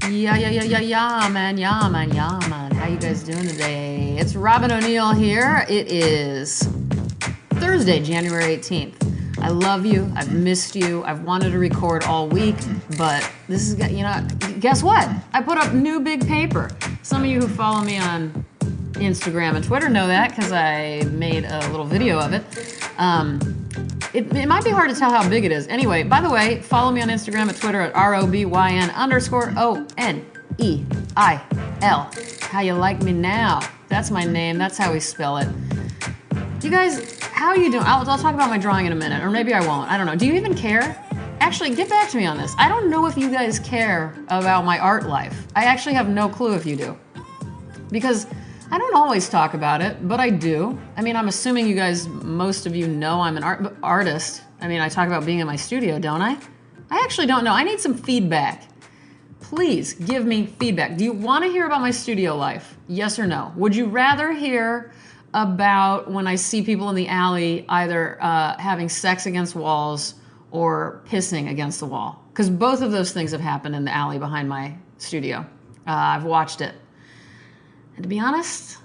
Yeah, man. How you guys doing today? It's Robin O'Neill here. It is Thursday, January 18th. I love you. I've missed you. I've wanted to record all week, but this is, guess what? I put up new big paper. Some of you who follow me on Instagram and Twitter know that because I made a little video of it. It might be hard to tell how big it is. Anyway, by the way, follow me on Instagram and Twitter at ROBYN_ONEIL. How you like me now? That's my name. That's how we spell it. You guys, how are you doing? I'll talk about my drawing in a minute, or maybe I won't. I don't know. Do you even care? Actually, get back to me on this. I don't know if you guys care about my art life. I actually have no clue if you do. Because I don't always talk about it, but I do. I mean, I'm assuming you guys, most of you know I'm an artist. I mean, I talk about being in my studio, don't I? I actually don't know. I need some feedback. Please give me feedback. Do you want to hear about my studio life? Yes or no? Would you rather hear about when I see people in the alley either having sex against walls or pissing against the wall? Because both of those things have happened in the alley behind my studio. I've watched it. And to be honest,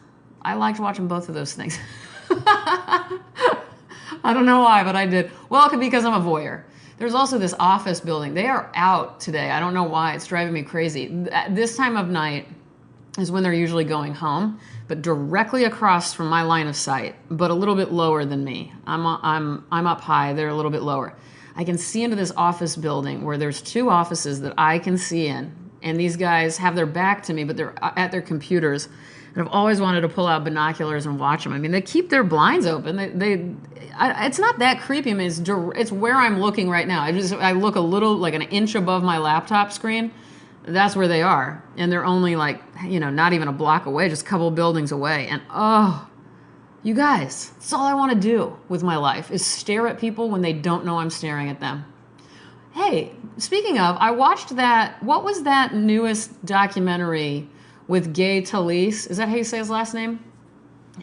I liked watching both of those things. I don't know why, but I did. Well, it could be because I'm a voyeur. There's also this office building. They are out today. I don't know why. It's driving me crazy. This time of night is when they're usually going home, but directly across from my line of sight, but a little bit lower than me. I'm up high. They're a little bit lower. I can see into this office building where there's two offices that I can see in. And these guys have their back to me, but they're at their computers. And I've always wanted to pull out binoculars and watch them. I mean, they keep their blinds open. It's not that creepy. I mean, it's where I'm looking right now. I look a little, like an inch above my laptop screen. That's where they are. And they're only not even a block away, just a couple buildings away. And you guys, that's all I want to do with my life is stare at people when they don't know I'm staring at them. Hey, speaking of, I watched what was that newest documentary with Gay Talese? Is that how you say his last name?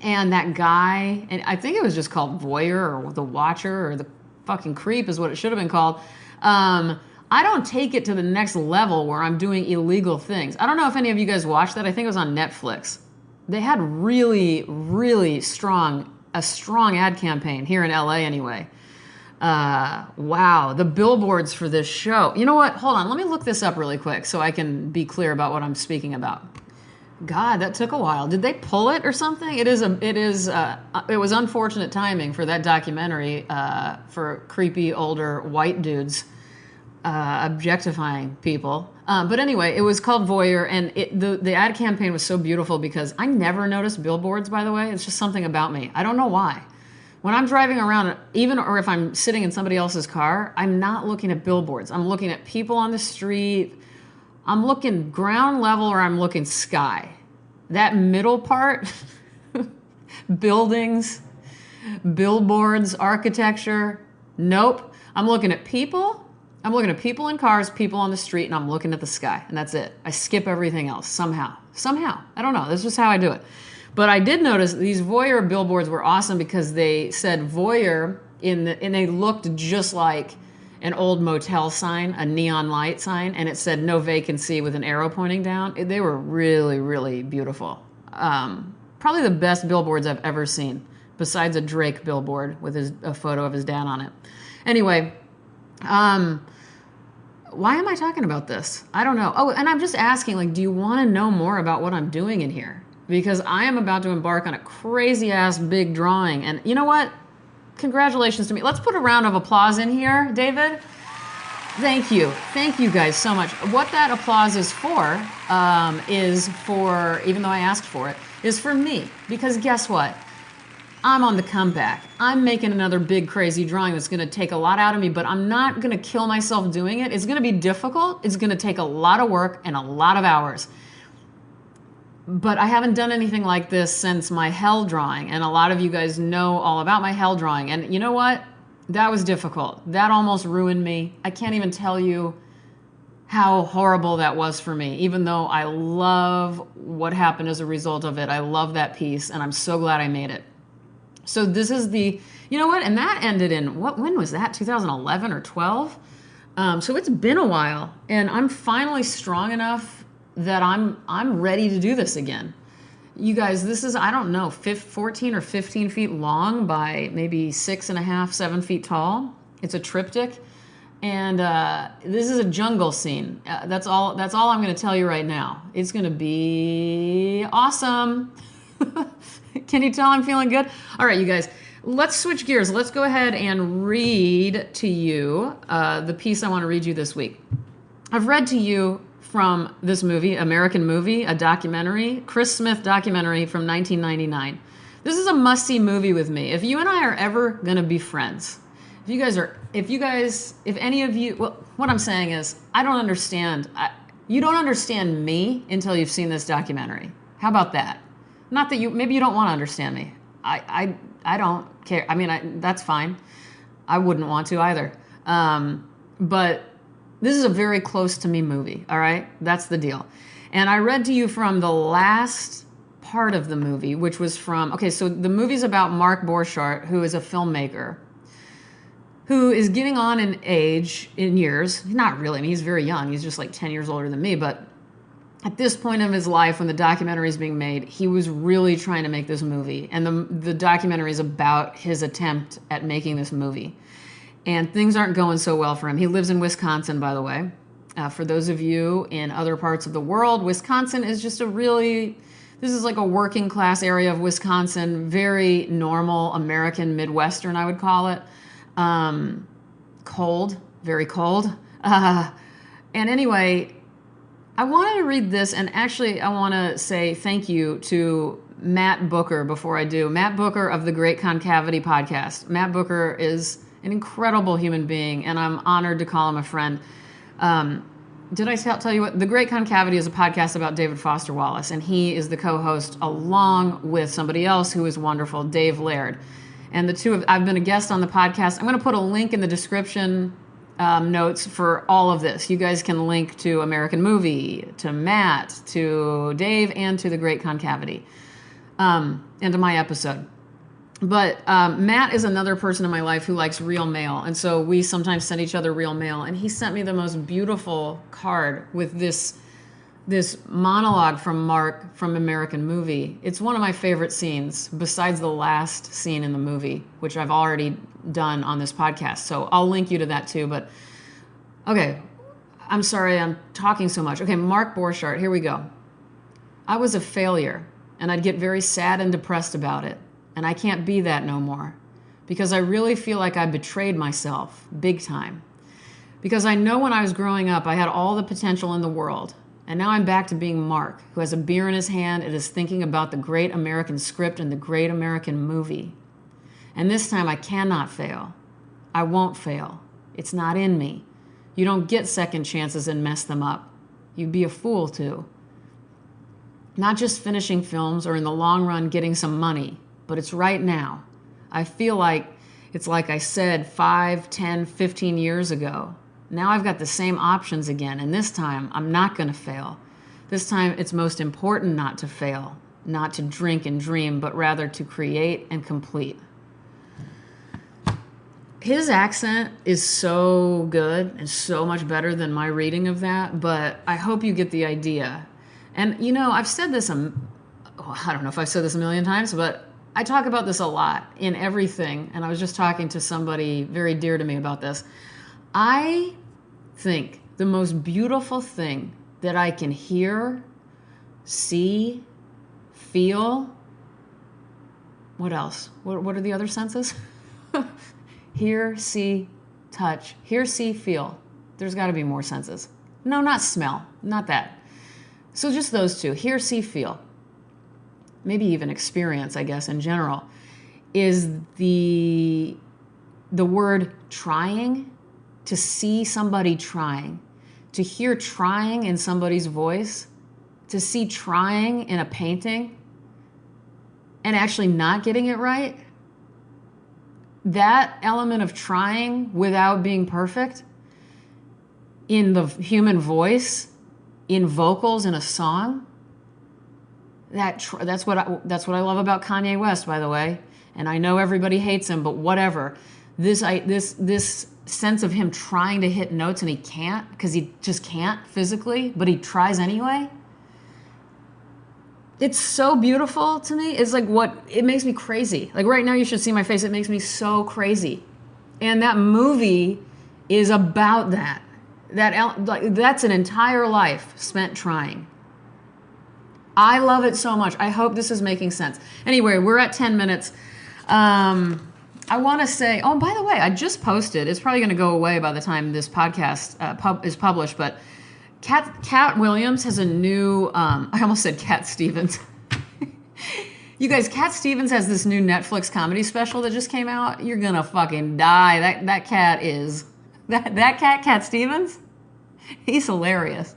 And that guy, and I think it was just called Voyeur or The Watcher or The fucking Creep is what it should have been called. I don't take it to the next level where I'm doing illegal things. I don't know if any of you guys watched that. I think it was on Netflix. They had really, really strong ad campaign here in LA anyway. Wow, the billboards for this show. You know what? Hold on. Let me look this up really quick so I can be clear about what I'm speaking about. God, that took a while. Did they pull it or something? It was unfortunate timing for that documentary for creepy older white dudes objectifying people. But anyway, it was called Voyeur, and the ad campaign was so beautiful because I never noticed billboards, by the way. It's just something about me. I don't know why. When I'm driving around, or if I'm sitting in somebody else's car, I'm not looking at billboards. I'm looking at people on the street. I'm looking ground level or I'm looking sky. That middle part, buildings, billboards, architecture, nope. I'm looking at people. I'm looking at people in cars, people on the street, and I'm looking at the sky. And that's it. I skip everything else somehow. I don't know. This is just how I do it. But I did notice these voyeur billboards were awesome because they said voyeur and they looked just like an old motel sign, a neon light sign, and it said no vacancy with an arrow pointing down. They were really, really beautiful. Probably the best billboards I've ever seen, besides a Drake billboard with a photo of his dad on it. Anyway, why am I talking about this? I don't know. Oh, and I'm just asking, do you want to know more about what I'm doing in here? Because I am about to embark on a crazy-ass big drawing. And you know what? Congratulations to me. Let's put a round of applause in here, David. Thank you. Thank you guys so much. What that applause is for, even though I asked for it, is for me. Because guess what? I'm on the comeback. I'm making another big, crazy drawing that's going to take a lot out of me, but I'm not going to kill myself doing it. It's going to be difficult. It's going to take a lot of work and a lot of hours. But I haven't done anything like this since my hell drawing, and a lot of you guys know all about my hell drawing. And you know what? That was difficult. That almost ruined me. I can't even tell you how horrible that was for me, even though I love what happened as a result of it. I love that piece, and I'm so glad I made it. So this is you know what? And that ended in, when was that? 2011 or 12? So it's been a while, and I'm finally strong enough that I'm ready to do this again. You guys, this is, I don't know, 14 or 15 feet long by maybe 6.5, 7 feet tall. It's a triptych. And this is a jungle scene. That's all I'm going to tell you right now. It's going to be awesome. Can you tell I'm feeling good? All right, you guys, let's switch gears. Let's go ahead and read to you the piece I want to read you this week. I've read to you from this movie, American Movie, a documentary, Chris Smith documentary from 1999. This is a must-see movie with me. If you and I are ever going to be friends, if any of you, well, what I'm saying is, I don't understand. You don't understand me until you've seen this documentary. How about that? Not that maybe you don't want to understand me. I don't care. I mean, that's fine. I wouldn't want to either. But this is a very close to me movie, all right? That's the deal. And I read to you from the last part of the movie, which was so the movie's about Mark Borchardt, who is a filmmaker, who is getting on in age, in years. Not really, I mean, he's very young. He's just like 10 years older than me. But at this point of his life, when the documentary is being made, he was really trying to make this movie. And the documentary is about his attempt at making this movie. And things aren't going so well for him. He lives in Wisconsin, by the way. For those of you in other parts of the world, Wisconsin is just this is like a working class area of Wisconsin, very normal American Midwestern, I would call it. Cold, very cold. And anyway, I wanted to read this, and actually I want to say thank you to Matt Booker before I do. Matt Booker of the Great Concavity podcast. Matt Booker is an incredible human being, and I'm honored to call him a friend. Did I tell you what? The Great Concavity is a podcast about David Foster Wallace, and he is the co-host along with somebody else who is wonderful, Dave Laird. And I've been a guest on the podcast. I'm going to put a link in the description notes for all of this. You guys can link to American Movie, to Matt, to Dave, and to the Great Concavity, and to my episode. But Matt is another person in my life who likes real mail. And so we sometimes send each other real mail. And he sent me the most beautiful card with this monologue from Mark from American Movie. It's one of my favorite scenes, besides the last scene in the movie, which I've already done on this podcast. So I'll link you to that too. But okay, I'm sorry I'm talking so much. Okay, Mark Borchardt, here we go. I was a failure, and I'd get very sad and depressed about it. And I can't be that no more, because I really feel like I betrayed myself big time. Because I know when I was growing up, I had all the potential in the world. And now I'm back to being Mark, who has a beer in his hand and is thinking about the great American script and the great American movie. And this time I cannot fail. I won't fail. It's not in me. You don't get second chances and mess them up. You'd be a fool to. Not just finishing films or in the long run getting some money, but it's right now. I feel like it's like I said 5, 10, 15 years ago. Now I've got the same options again, and this time I'm not going to fail. This time it's most important not to fail, not to drink and dream, but rather to create and complete. His accent is so good and so much better than my reading of that, but I hope you get the idea. And, you know, I've said this, I don't know if I've said this a million times, but I talk about this a lot in everything, and I was just talking to somebody very dear to me about this. I think the most beautiful thing that I can hear, see, feel, what else? What are the other senses? Hear, see, touch. Hear, see, feel. There's got to be more senses. No, not smell. Not that. So just those two. Hear, see, feel. Maybe even experience, I guess, in general, is the word trying, to see somebody trying, to hear trying in somebody's voice, to see trying in a painting and actually not getting it right. That element of trying without being perfect in the human voice, in vocals in a song, that's what I love about Kanye West, by the way. And I know everybody hates him, but whatever. This sense of him trying to hit notes and he can't, because he just can't physically, but he tries anyway. It's so beautiful to me. It's like it makes me crazy. Like right now you should see my face. It makes me so crazy. And that movie is about that. That's an entire life spent trying. I love it so much. I hope this is making sense. Anyway, we're at 10 minutes. I want to say, oh, by the way, I just posted. It's probably going to go away by the time this podcast is published, but Cat Williams has a new, I almost said Cat Stevens. You guys, Cat Stevens has this new Netflix comedy special that just came out. You're going to fucking die. That cat is, that Cat Stevens, he's hilarious.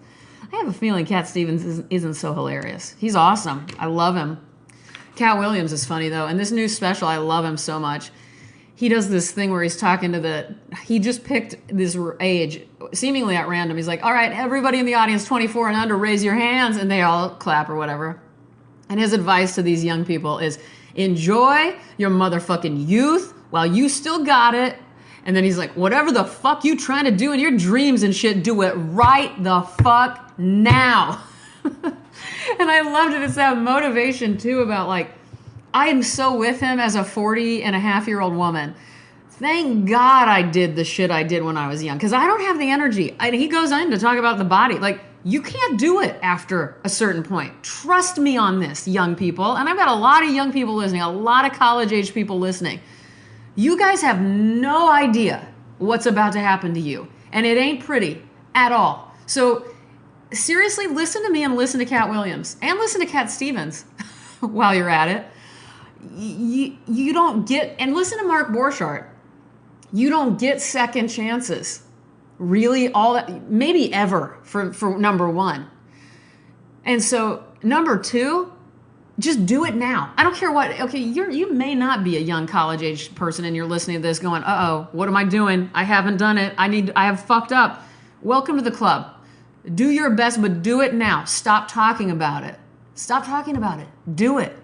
I have a feeling Cat Stevens isn't so hilarious. He's awesome. I love him. Cat Williams is funny, though. And this new special, I love him so much. He does this thing where he's talking to he just picked this age, seemingly at random. He's like, all right, everybody in the audience 24 and under, raise your hands. And they all clap or whatever. And his advice to these young people is, enjoy your motherfucking youth while you still got it. And then he's like, whatever the fuck you trying to do in your dreams and shit, do it right the fuck now. And I loved it. It's that motivation, too, about like, I am so with him as a 40-and-a-half-year-old woman. Thank God I did the shit I did when I was young, because I don't have the energy. He goes in to talk about the body. Like, you can't do it after a certain point. Trust me on this, young people. And I've got a lot of young people listening, a lot of college-age people listening. You guys have no idea what's about to happen to you. And it ain't pretty at all. So seriously, listen to me and listen to Cat Williams. And listen to Cat Stevens while you're at it. You don't get, and listen to Mark Borchardt. You don't get second chances. Really, all that, maybe ever for number one. And so number two, just do it now. I don't care what, okay, you may not be a young college age person and you're listening to this going, uh-oh, what am I doing? I haven't done it. I have fucked up. Welcome to the club. Do your best, but do it now. Stop talking about it. Stop talking about it. Do it.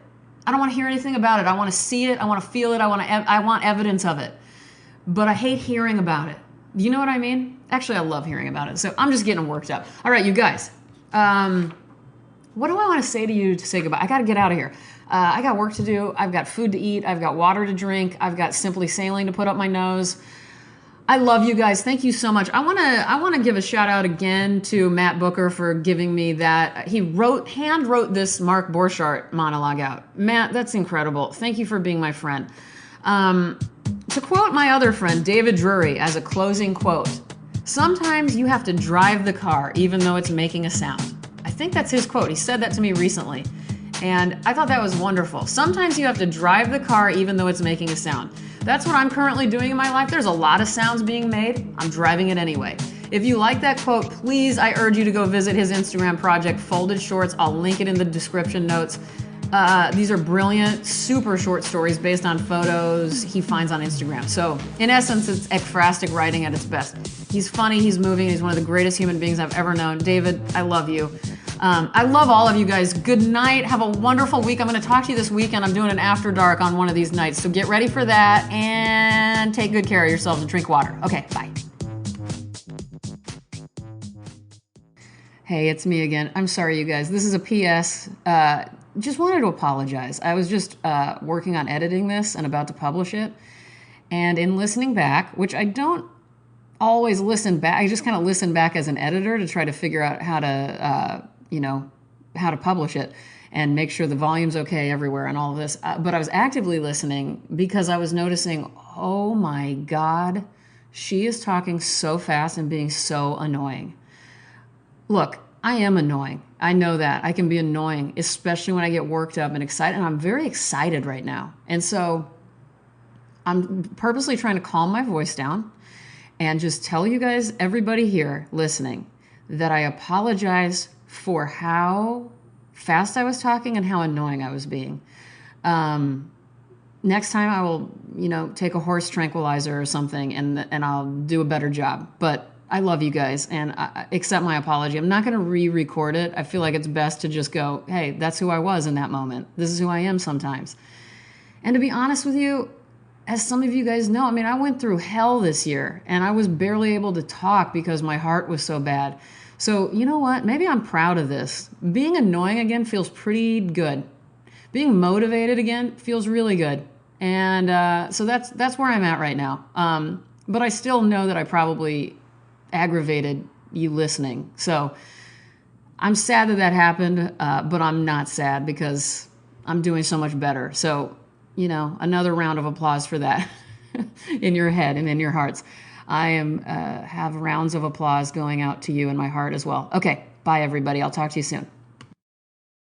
I don't want to hear anything about it. I want to see it. I want to feel it. I want evidence of it. But I hate hearing about it. You know what I mean? Actually, I love hearing about it. So I'm just getting worked up. All right, you guys. What do I want to say to you to say goodbye? I got to get out of here. I got work to do. I've got food to eat. I've got water to drink. I've got Simply Sailing to put up my nose. I love you guys. Thank you so much. I want to give a shout out again to Matt Booker for giving me that. He hand wrote this Mark Borchardt monologue out. Matt, that's incredible. Thank you for being my friend. To quote my other friend, David Drury, as a closing quote, sometimes you have to drive the car even though it's making a sound. I think that's his quote. He said that to me recently. And I thought that was wonderful. Sometimes you have to drive the car even though it's making a sound. That's what I'm currently doing in my life. There's a lot of sounds being made. I'm driving it anyway. If you like that quote, please, I urge you to go visit his Instagram project, Folded Shorts. I'll link it in the description notes. These are brilliant, super short stories based on photos he finds on Instagram. So, in essence, it's ekphrastic writing at its best. He's funny, he's moving, he's one of the greatest human beings I've ever known. David, I love you. I love all of you guys. Good night. Have a wonderful week. I'm going to talk to you this weekend. I'm doing an after dark on one of these nights. So get ready for that and take good care of yourselves and drink water. Okay, bye. Hey, it's me again. I'm sorry, you guys. This is a PS. Just wanted to apologize. I was just working on editing this and about to publish it. And in listening back, which I don't always listen back, I just kind of listen back as an editor to try to figure out how to, how to publish it and make sure the volume's okay everywhere and all of this. But I was actively listening because I was noticing, oh my God, she is talking so fast and being so annoying. Look, I am annoying. I know that. I can be annoying, especially when I get worked up and excited. And I'm very excited right now. And so I'm purposely trying to calm my voice down and just tell you guys, everybody here listening, that I apologize for how fast I was talking and how annoying I was being. Next time I will, take a horse tranquilizer or something and I'll do a better job. But I love you guys and I accept my apology. I'm not going to re-record it. I feel like it's best to just go, hey, that's who I was in that moment. This is who I am sometimes. And to be honest with you, as some of you guys know, I went through hell this year and I was barely able to talk because my heart was so bad. So you know what? Maybe I'm proud of this. Being annoying again feels pretty good. Being motivated again feels really good. And so that's where I'm at right now. But I still know that I probably aggravated you listening. So I'm sad that that happened, but I'm not sad because I'm doing so much better. So, another round of applause for that in your head and in your hearts. I have rounds of applause going out to you in my heart as well. Okay, bye everybody. I'll talk to you soon.